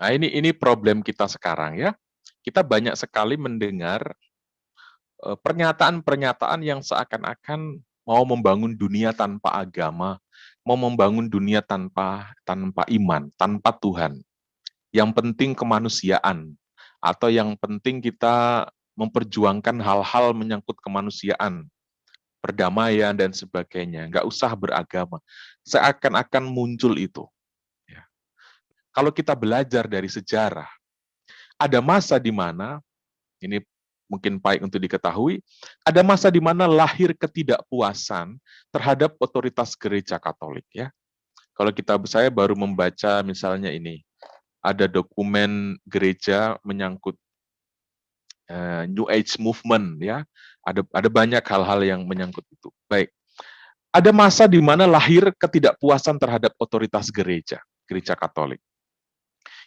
Nah, ini problem kita sekarang ya. Kita banyak sekali mendengar pernyataan-pernyataan yang seakan-akan mau membangun dunia tanpa agama, mau membangun dunia tanpa iman, tanpa Tuhan. Yang penting kemanusiaan, atau yang penting kita memperjuangkan hal-hal menyangkut kemanusiaan, perdamaian dan sebagainya. Nggak usah beragama. Seakan-akan muncul itu. Ya. Kalau kita belajar dari sejarah, ada masa di mana ini mungkin baik untuk diketahui, ada masa di mana lahir ketidakpuasan terhadap otoritas gereja Katolik ya. Kalau saya baru membaca misalnya ini, ada dokumen gereja menyangkut New Age movement ya. Ada banyak hal-hal yang menyangkut itu. Baik. Ada masa di mana lahir ketidakpuasan terhadap otoritas gereja Katolik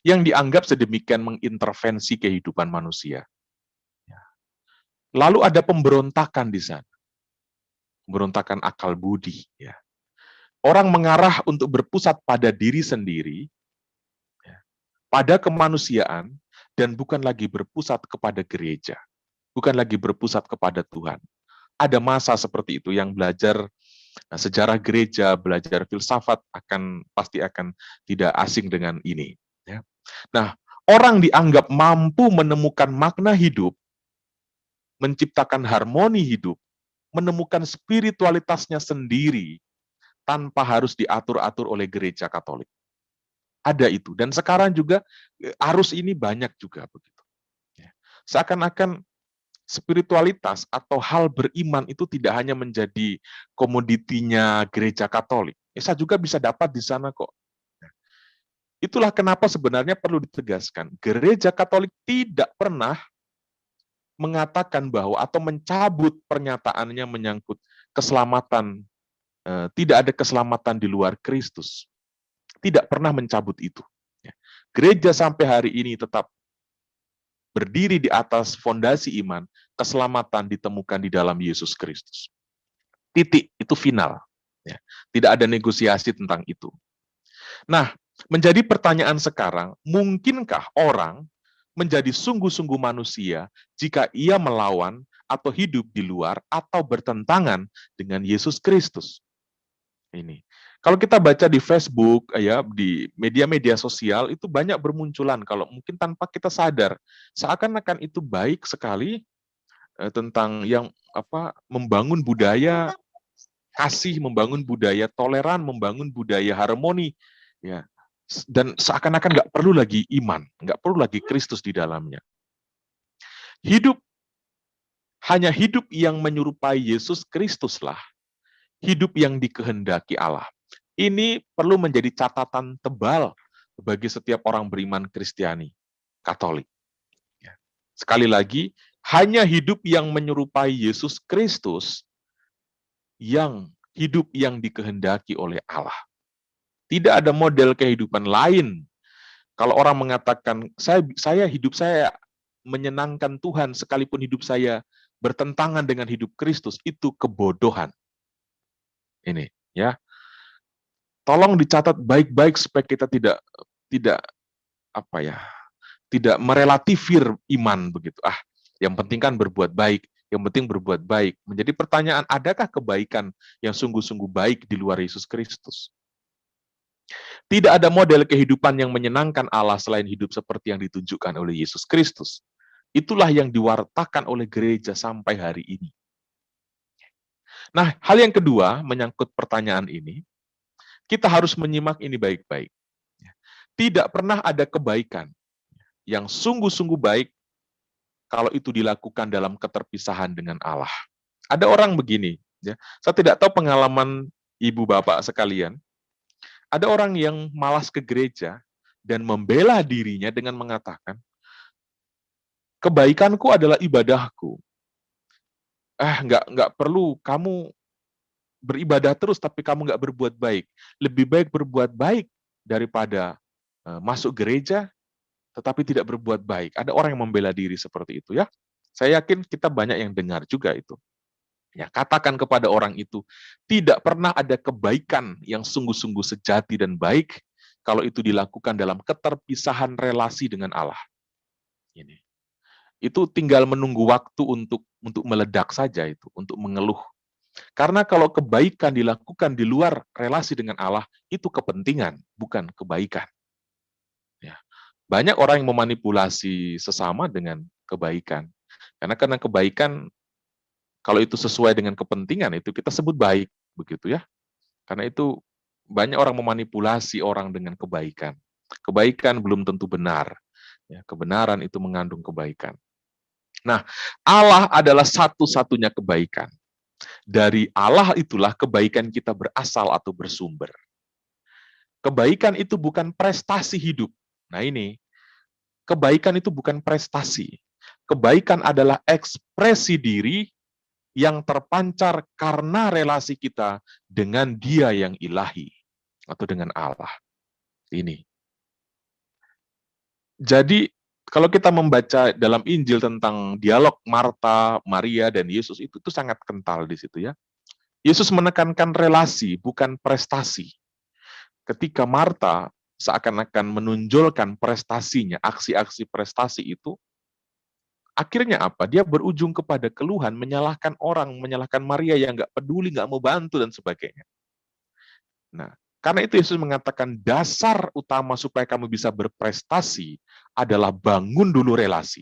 yang dianggap sedemikian mengintervensi kehidupan manusia. Lalu ada pemberontakan di sana. Pemberontakan akal budi. Ya. Orang mengarah untuk berpusat pada diri sendiri, ya, pada kemanusiaan, dan bukan lagi berpusat kepada gereja. Bukan lagi berpusat kepada Tuhan. Ada masa seperti itu yang belajar sejarah gereja, belajar filsafat pasti akan tidak asing dengan ini. Ya. Nah, orang dianggap mampu menemukan makna hidup, menciptakan harmoni hidup, menemukan spiritualitasnya sendiri tanpa harus diatur-atur oleh gereja Katolik. Ada itu. Dan sekarang juga arus ini banyak juga begitu. Seakan-akan spiritualitas atau hal beriman itu tidak hanya menjadi komoditinya gereja Katolik. Saya juga bisa dapat di sana kok. Itulah kenapa sebenarnya perlu ditegaskan. Gereja Katolik tidak pernah mengatakan bahwa atau mencabut pernyataannya menyangkut keselamatan, tidak ada keselamatan di luar Kristus. Tidak pernah mencabut itu. Gereja sampai hari ini tetap berdiri di atas fondasi iman, keselamatan ditemukan di dalam Yesus Kristus. Titik, itu final. Tidak ada negosiasi tentang itu. Nah, menjadi pertanyaan sekarang, mungkinkah orang menjadi sungguh-sungguh manusia jika ia melawan atau hidup di luar atau bertentangan dengan Yesus Kristus? Ini. Kalau kita baca di Facebook, ya, di media-media sosial itu banyak bermunculan kalau mungkin tanpa kita sadar, seakan-akan itu baik sekali tentang yang membangun budaya kasih, membangun budaya toleran, membangun budaya harmoni, ya. Dan seakan-akan nggak perlu lagi iman, nggak perlu lagi Kristus di dalamnya. Hanya hidup yang menyerupai Yesus Kristuslah hidup yang dikehendaki Allah. Ini perlu menjadi catatan tebal bagi setiap orang beriman Kristiani, Katolik. Sekali lagi, hanya hidup yang menyerupai Yesus Kristus yang hidup yang dikehendaki oleh Allah. Tidak ada model kehidupan lain. Kalau orang mengatakan, hidup saya menyenangkan Tuhan sekalipun hidup saya bertentangan dengan hidup Kristus, itu kebodohan. Ini, ya. Tolong dicatat baik-baik supaya kita tidak merelatifir iman begitu. Yang penting kan berbuat baik, yang penting berbuat baik. Menjadi pertanyaan, adakah kebaikan yang sungguh-sungguh baik di luar Yesus Kristus? Tidak ada model kehidupan yang menyenangkan Allah selain hidup seperti yang ditunjukkan oleh Yesus Kristus. Itulah yang diwartakan oleh gereja sampai hari ini. Nah, hal yang kedua menyangkut pertanyaan ini, kita harus menyimak ini baik-baik. Tidak pernah ada kebaikan yang sungguh-sungguh baik kalau itu dilakukan dalam keterpisahan dengan Allah. Ada orang begini, ya. Saya tidak tahu pengalaman ibu bapak sekalian. Ada orang yang malas ke gereja dan membela dirinya dengan mengatakan, kebaikanku adalah ibadahku. Nggak perlu kamu beribadah terus tapi kamu nggak berbuat baik. Lebih baik berbuat baik daripada masuk gereja tetapi tidak berbuat baik. Ada orang yang membela diri seperti itu ya. Saya yakin kita banyak yang dengar juga itu. Ya, katakan kepada orang itu, tidak pernah ada kebaikan yang sungguh-sungguh sejati dan baik kalau itu dilakukan dalam keterpisahan relasi dengan Allah. Ini. Itu tinggal menunggu waktu untuk meledak saja itu, untuk mengeluh. Karena kalau kebaikan dilakukan di luar relasi dengan Allah, itu kepentingan, bukan kebaikan. Ya. Banyak orang yang memanipulasi sesama dengan kebaikan. Karena kebaikan, kalau itu sesuai dengan kepentingan, itu kita sebut baik, begitu ya. Karena itu banyak orang memanipulasi orang dengan kebaikan. Kebaikan belum tentu benar. Ya, kebenaran itu mengandung kebaikan. Nah, Allah adalah satu-satunya kebaikan. Dari Allah itulah kebaikan kita berasal atau bersumber. Kebaikan itu bukan prestasi hidup. Nah ini, kebaikan itu bukan prestasi. Kebaikan adalah ekspresi diri yang terpancar karena relasi kita dengan Dia yang ilahi atau dengan Allah. Ini. Jadi kalau kita membaca dalam Injil tentang dialog Marta, Maria, dan Yesus itu sangat kental di situ ya. Yesus menekankan relasi, bukan prestasi. Ketika Marta seakan-akan menonjolkan prestasinya, aksi-aksi prestasi itu, akhirnya apa? Dia berujung kepada keluhan, menyalahkan orang, menyalahkan Maria yang nggak peduli, nggak mau bantu, dan sebagainya. Nah, karena itu Yesus mengatakan dasar utama supaya kamu bisa berprestasi adalah bangun dulu relasi.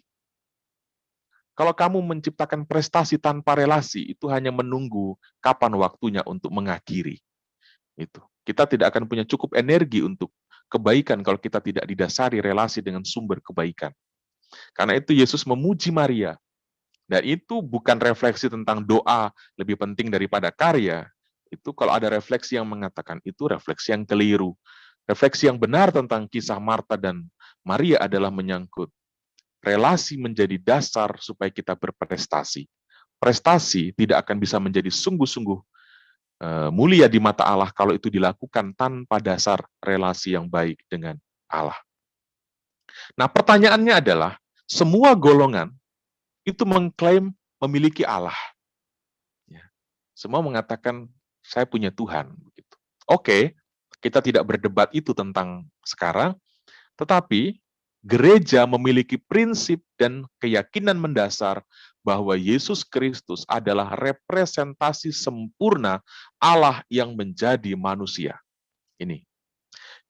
Kalau kamu menciptakan prestasi tanpa relasi, itu hanya menunggu kapan waktunya untuk mengakhiri. Itu. Kita tidak akan punya cukup energi untuk kebaikan kalau kita tidak didasari relasi dengan sumber kebaikan. Karena itu Yesus memuji Maria. Dan itu bukan refleksi tentang doa lebih penting daripada karya. Itu kalau ada refleksi yang mengatakan itu refleksi yang keliru. Refleksi yang benar tentang kisah Marta dan Maria adalah menyangkut relasi menjadi dasar supaya kita berprestasi. Prestasi tidak akan bisa menjadi sungguh-sungguh mulia di mata Allah kalau itu dilakukan tanpa dasar relasi yang baik dengan Allah. Nah, pertanyaannya adalah, semua golongan itu mengklaim memiliki Allah. Ya. Semua mengatakan, saya punya Tuhan. Oke, kita tidak berdebat itu tentang sekarang, tetapi gereja memiliki prinsip dan keyakinan mendasar bahwa Yesus Kristus adalah representasi sempurna Allah yang menjadi manusia. Ini.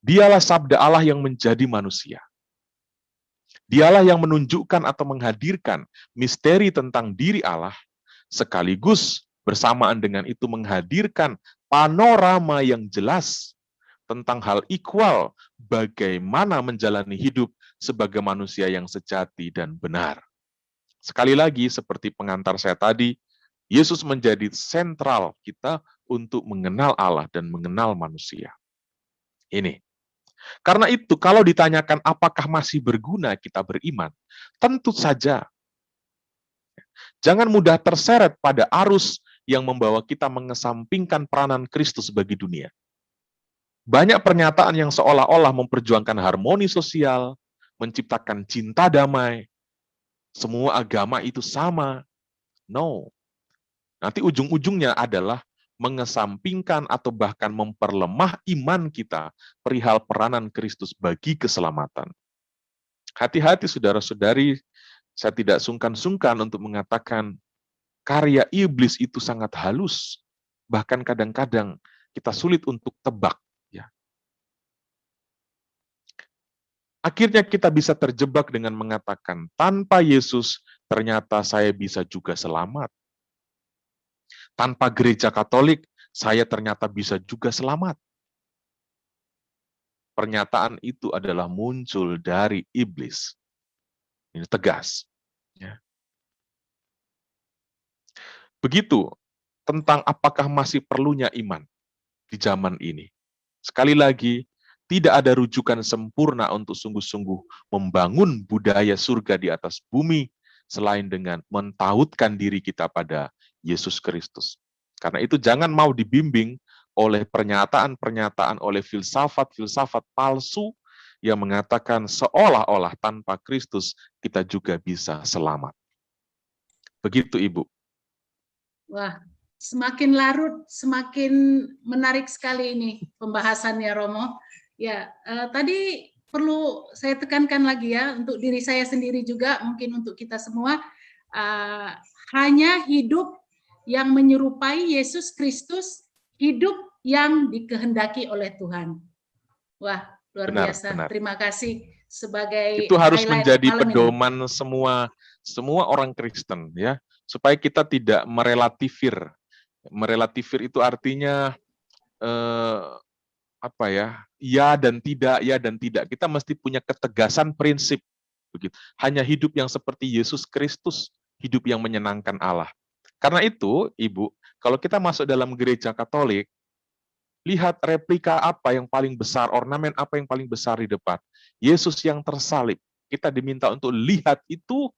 Dialah sabda Allah yang menjadi manusia. Dialah yang menunjukkan atau menghadirkan misteri tentang diri Allah, sekaligus bersamaan dengan itu menghadirkan panorama yang jelas tentang hal ikhwal bagaimana menjalani hidup sebagai manusia yang sejati dan benar. Sekali lagi, seperti pengantar saya tadi, Yesus menjadi sentral kita untuk mengenal Allah dan mengenal manusia. Ini. Karena itu, kalau ditanyakan apakah masih berguna kita beriman, tentu saja. Jangan mudah terseret pada arus yang membawa kita mengesampingkan peranan Kristus bagi dunia. Banyak pernyataan yang seolah-olah memperjuangkan harmoni sosial, menciptakan cinta damai, semua agama itu sama. No. Nanti ujung-ujungnya adalah mengesampingkan atau bahkan memperlemah iman kita perihal peranan Kristus bagi keselamatan. Hati-hati saudara-saudari, saya tidak sungkan-sungkan untuk mengatakan karya iblis itu sangat halus, bahkan kadang-kadang kita sulit untuk tebak. Ya. Akhirnya kita bisa terjebak dengan mengatakan, tanpa Yesus ternyata saya bisa juga selamat. Tanpa gereja Katolik, saya ternyata bisa juga selamat. Pernyataan itu adalah muncul dari iblis. Ini tegas. Ya. Begitu tentang apakah masih perlunya iman di zaman ini. Sekali lagi, tidak ada rujukan sempurna untuk sungguh-sungguh membangun budaya surga di atas bumi selain dengan mentautkan diri kita pada Yesus Kristus. Karena itu jangan mau dibimbing oleh pernyataan-pernyataan oleh filsafat-filsafat palsu yang mengatakan seolah-olah tanpa Kristus kita juga bisa selamat. Begitu, Ibu. Wah, semakin larut, semakin menarik sekali ini pembahasannya, Romo. Ya, tadi perlu saya tekankan lagi ya, untuk diri saya sendiri juga, mungkin untuk kita semua, hanya hidup yang menyerupai Yesus Kristus, hidup yang dikehendaki oleh Tuhan. Wah, luar Benar, biasa. benar. Terima kasih sebagai Itu harus highlight menjadi malam ini. pedoman semua orang Kristen ya, supaya kita tidak merelatifir. Merelatifir itu artinya apa ya? Ya dan tidak. Kita mesti punya ketegasan prinsip begitu. Hanya hidup yang seperti Yesus Kristus, hidup yang menyenangkan Allah. Karena itu, Ibu, kalau kita masuk dalam gereja Katolik, lihat replika apa yang paling besar, ornamen apa yang paling besar di depan. Yesus yang tersalib. Kita diminta untuk lihat itu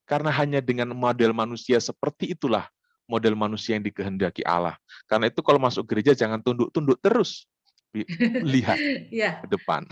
karena hanya dengan model manusia seperti itulah model manusia yang dikehendaki Allah. Karena itu kalau masuk gereja jangan tunduk-tunduk terus. Lihat Ya. ke depan.